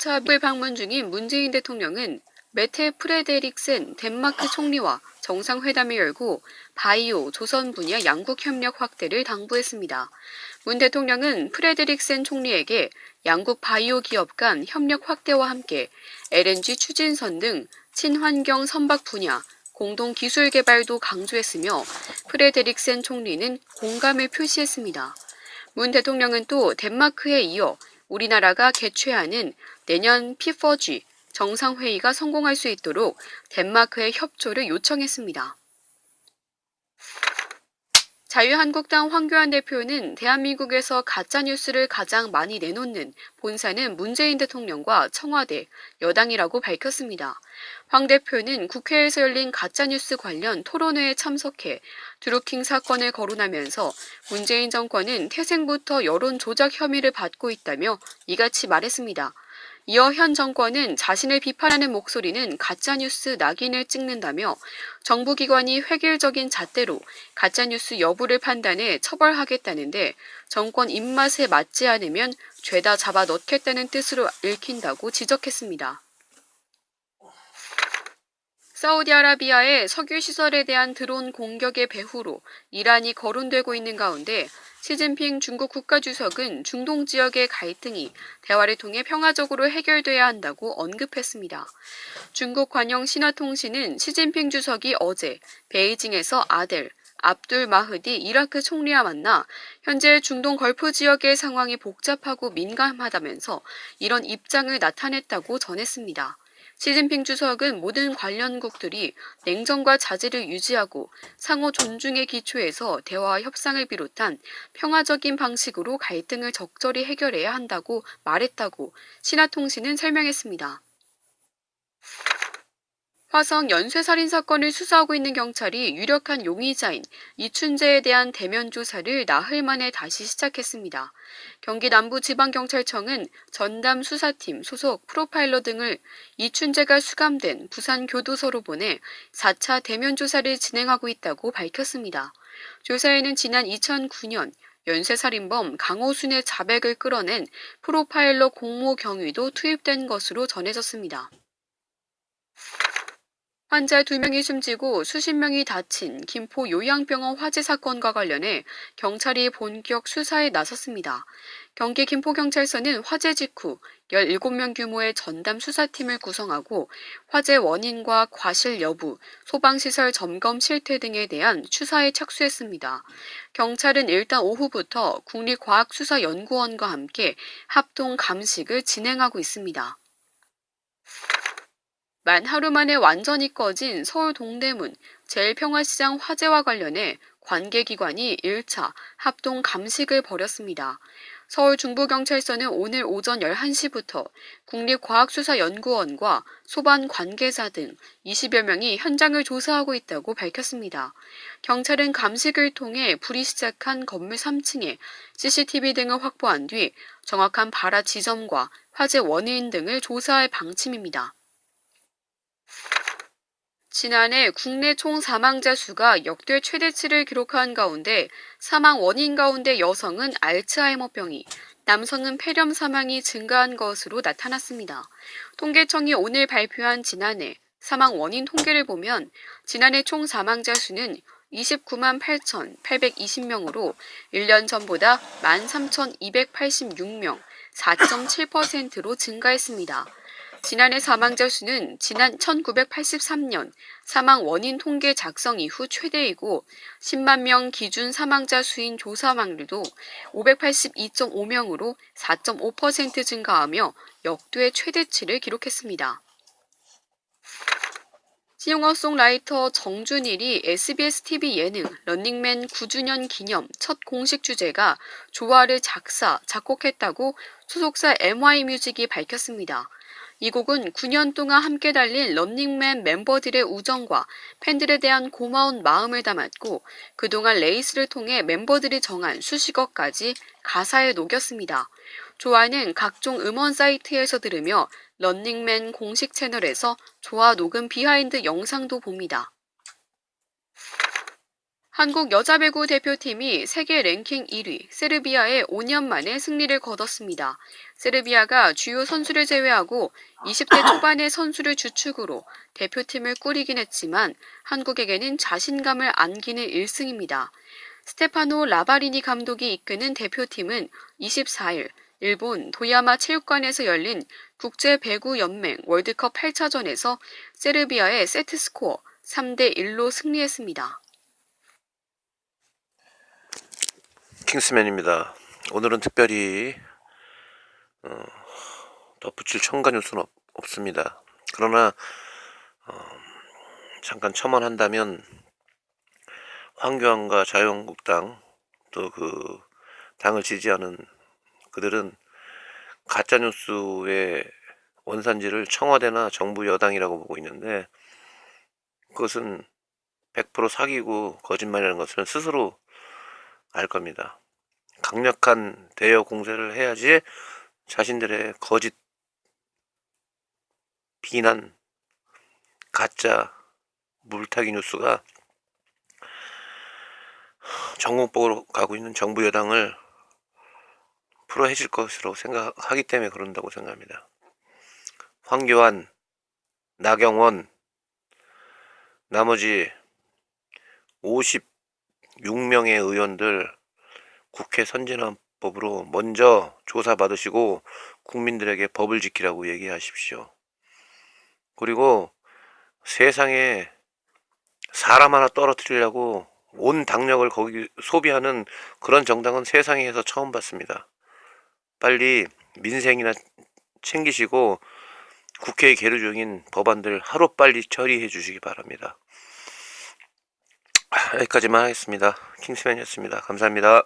2차 미국을 방문 중인 문재인 대통령은 메테 프레데릭센 덴마크 총리와 정상회담을 열고 바이오, 조선 분야 양국 협력 확대를 당부했습니다. 문 대통령은 프레데릭센 총리에게 양국 바이오 기업 간 협력 확대와 함께 LNG 추진선 등 친환경 선박 분야 공동 기술 개발도 강조했으며 프레데릭센 총리는 공감을 표시했습니다. 문 대통령은 또 덴마크에 이어 우리나라가 개최하는 내년 P4G 정상회의가 성공할 수 있도록 덴마크의 협조를 요청했습니다. 자유한국당 황교안 대표는 대한민국에서 가짜뉴스를 가장 많이 내놓는 본사는 문재인 대통령과 청와대, 여당이라고 밝혔습니다. 황 대표는 국회에서 열린 가짜뉴스 관련 토론회에 참석해 드루킹 사건을 거론하면서 문재인 정권은 태생부터 여론 조작 혐의를 받고 있다며 이같이 말했습니다. 이어 현 정권은 자신을 비판하는 목소리는 가짜뉴스 낙인을 찍는다며 정부기관이 획일적인 잣대로 가짜뉴스 여부를 판단해 처벌하겠다는데 정권 입맛에 맞지 않으면 죄다 잡아 넣겠다는 뜻으로 읽힌다고 지적했습니다. 사우디아라비아의 석유시설에 대한 드론 공격의 배후로 이란이 거론되고 있는 가운데 시진핑 중국 국가주석은 중동 지역의 갈등이 대화를 통해 평화적으로 해결돼야 한다고 언급했습니다. 중국 관영 신화통신은 시진핑 주석이 어제 베이징에서 아델, 압둘 마흐디 이라크 총리와 만나 현재 중동 걸프 지역의 상황이 복잡하고 민감하다면서 이런 입장을 나타냈다고 전했습니다. 시진핑 주석은 모든 관련국들이 냉정과 자제를 유지하고 상호 존중의 기초에서 대화와 협상을 비롯한 평화적인 방식으로 갈등을 적절히 해결해야 한다고 말했다고 신화통신은 설명했습니다. 화성 연쇄살인 사건을 수사하고 있는 경찰이 유력한 용의자인 이춘재에 대한 대면 조사를 나흘 만에 다시 시작했습니다. 경기 남부지방경찰청은 전담 수사팀 소속 프로파일러 등을 이춘재가 수감된 부산교도소로 보내 4차 대면 조사를 진행하고 있다고 밝혔습니다. 조사에는 지난 2009년 연쇄살인범 강호순의 자백을 끌어낸 프로파일러 공모 경위도 투입된 것으로 전해졌습니다. 환자 2명이 숨지고 수십 명이 다친 김포 요양병원 화재 사건과 관련해 경찰이 본격 수사에 나섰습니다. 경기 김포경찰서는 화재 직후 17명 규모의 전담 수사팀을 구성하고 화재 원인과 과실 여부, 소방시설 점검 실태 등에 대한 추사에 착수했습니다. 경찰은 일단 오후부터 국립과학수사연구원과 함께 합동 감식을 진행하고 있습니다. 만 하루 만에 완전히 꺼진 서울 동대문 제일평화시장 화재와 관련해 관계기관이 1차 합동 감식을 벌였습니다. 서울 중부경찰서는 오늘 오전 11시부터 국립과학수사연구원과 소방 관계자 등 20여 명이 현장을 조사하고 있다고 밝혔습니다. 경찰은 감식을 통해 불이 시작한 건물 3층에 CCTV 등을 확보한 뒤 정확한 발화 지점과 화재 원인 등을 조사할 방침입니다. 지난해 국내 총 사망자 수가 역대 최대치를 기록한 가운데 사망 원인 가운데 여성은 알츠하이머병이, 남성은 폐렴 사망이 증가한 것으로 나타났습니다. 통계청이 오늘 발표한 지난해 사망 원인 통계를 보면 지난해 총 사망자 수는 29만 8,820명으로 1년 전보다 13,286명, 4.7%로 증가했습니다. 지난해 사망자 수는 지난 1983년 사망 원인 통계 작성 이후 최대이고 10만 명 기준 사망자 수인 조사망률도 582.5명으로 4.5% 증가하며 역대 최대치를 기록했습니다. 싱어송라이터 정준일이 SBS TV 예능 런닝맨 9주년 기념 첫 공식 주제가 조화를 작사, 작곡했다고 소속사 MY뮤직이 밝혔습니다. 이 곡은 9년 동안 함께 달린 런닝맨 멤버들의 우정과 팬들에 대한 고마운 마음을 담았고 그동안 레이스를 통해 멤버들이 정한 수식어까지 가사에 녹였습니다. 조화는 각종 음원 사이트에서 들으며 런닝맨 공식 채널에서 조화 녹음 비하인드 영상도 봅니다. 한국 여자 배구 대표팀이 세계 랭킹 1위 세르비아에 5년 만에 승리를 거뒀습니다. 세르비아가 주요 선수를 제외하고 20대 초반의 선수를 주축으로 대표팀을 꾸리긴 했지만 한국에게는 자신감을 안기는 1승입니다. 스테파노 라바리니 감독이 이끄는 대표팀은 24일 일본 도야마 체육관에서 열린 국제배구연맹 월드컵 8차전에서 세르비아의 세트스코어 3대1로 승리했습니다. 킹스맨입니다. 오늘은 특별히 덧붙일 첨가 뉴스는 없습니다. 그러나 잠깐 첨언한다면 황교안과 자유한국당 또 그 당을 지지하는 그들은 가짜뉴스의 원산지를 청와대나 정부 여당이라고 보고 있는데 그것은 100% 사기고 거짓말이라는 것을 스스로 알 겁니다. 강력한 대여 공세를 해야지 자신들의 거짓, 비난, 가짜, 물타기 뉴스가 전공법으로 가고 있는 정부 여당을 풀어헤칠 것이라고 생각하기 때문에 그런다고 생각합니다. 황교안, 나경원, 나머지 56명의 의원들 국회 선진화법으로 먼저 조사받으시고 국민들에게 법을 지키라고 얘기하십시오. 그리고 세상에 사람 하나 떨어뜨리려고 온 당력을 거기 소비하는 그런 정당은 세상에서 처음 봤습니다. 빨리 민생이나 챙기시고 국회에 계류 중인 법안들 하루빨리 처리해 주시기 바랍니다. 여기까지만 하겠습니다. 킹스맨이었습니다. 감사합니다.